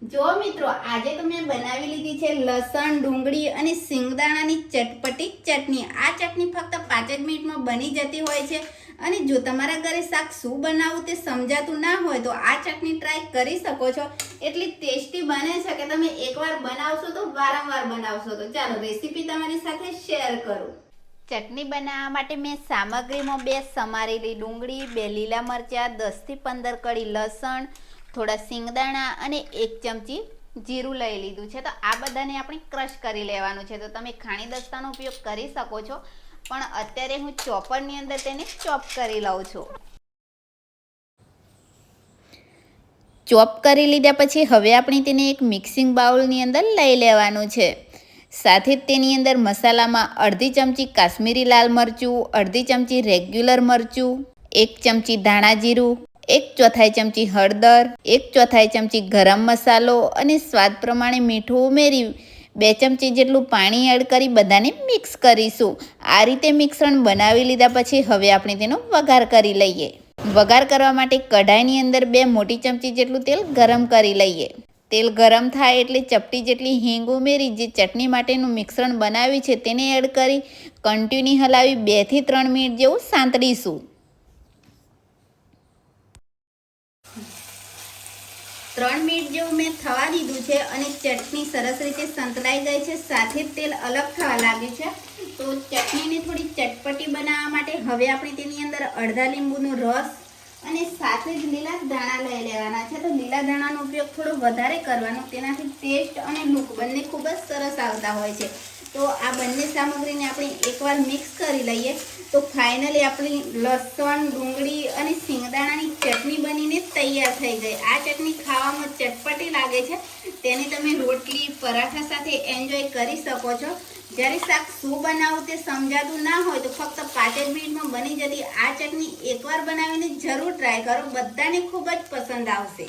જો મિત્રો, આજે તો મેં બનાવી લીધી છે લસણ, ડુંગળી અને સિંગદાણાની ચટપટી ચટણી. આ ચટણી ફક્ત 5 જ મિનિટમાં બની જતી હોય છે. અને જો તમારા ઘરે શાક શું બનાવવું તે સમજાતું ના હોય તો આ ચટણી ટ્રાય કરી શકો છો. એટલી ટેસ્ટી બને છે કે તમે એકવાર બનાવશો તો વારંવાર બનાવશો. તો ચાલો રેસીપી તમારી સાથે શેર કરું. ચટણી બનાવવા માટે મેં સામગ્રીમાં 2 સમારેલી ડુંગળી, 2 લીલા મરચાં, 10 થી 15 કળી લસણ, થોડા સિંગદાણા અને 1 ચમચી જીરું લઈ લીધું છે. તો આ બધાને આપણે ક્રશ કરી લેવાનું છે. તો તમે ખાણી દસ્તાનો ઉપયોગ કરી શકો છો, પણ અત્યારે હું ચોપરની અંદર તેને ચોપ કરી લઉં છું. ચોપ કરી લીધા પછી હવે આપણે તેને એક મિક્સિંગ બાઉલની અંદર લઈ લેવાનું છે. સાથે જ તેની અંદર મસાલામાં અડધી ચમચી કાશ્મીરી લાલ મરચું, અડધી ચમચી રેગ્યુલર મરચું, 1 ચમચી ધાણા જીરું, 1/4 ચમચી હળદર, 1/4 ચમચી ગરમ મસાલો અને સ્વાદ પ્રમાણે મીઠું ઉમેરી 2 ચમચી જેટલું પાણી એડ કરી બધાને મિક્સ કરીશું. આ રીતે મિશ્રણ બનાવી લીધા પછી હવે આપણે તેનો વઘાર કરી લઈએ. વઘાર કરવા માટે કઢાઈની અંદર 2 મોટી ચમચી જેટલું તેલ ગરમ કરી લઈએ. તેલ ગરમ થાય એટલે ચપટી જેટલી હિંગ ઉમેરી જે ચટણી માટેનું મિશ્રણ બનાવ્યું છે તેને એડ કરી કન્ટિન્યુ હલાવી 2 થી 3 મિનિટ જેવું સાંતળીશું. 3 મિનિટ જેવું મેં થવા દીધું છે અને ચટણી સરસ રીતે સંતળાઈ ગઈ છે. સાથે જ તેલ અલગ થવા લાગ્યું છે. તો ચટણીને થોડી ચટપટી બનાવવા માટે હવે આપણે તેની અંદર અડધા લીંબુનો રસ અને સાથે જ લીલા દાણા લઈ લેવાના છે. તો લીલા દાણાનો ઉપયોગ થોડો વધારે કરવાનો, તેનાથી ટેસ્ટ અને લુક બંને ખૂબ જ સરસ આવતા હોય છે. તો આ બંને સામગ્રીને આપણે એકવાર મિક્સ કરી લઈએ. તો ફાઇનલી આપણી લસણ, ડુંગળી અને સિંગદાણાની ચટણી બનીને તૈયાર થઈ ગઈ. આ ચટણી ખાવામાં ચટપટી લાગે છે. તેને તમે રોટલી, પરાઠા સાથે એન્જોય કરી શકો છો. જ્યારે શાક શું બનાવવું તે સમજાતું ના હોય તો ફક્ત 5 જ મિનિટમાં બની જતી આ ચટણી એકવાર બનાવીને જરૂર ટ્રાય કરો. બધાને ખૂબ જ પસંદ આવશે.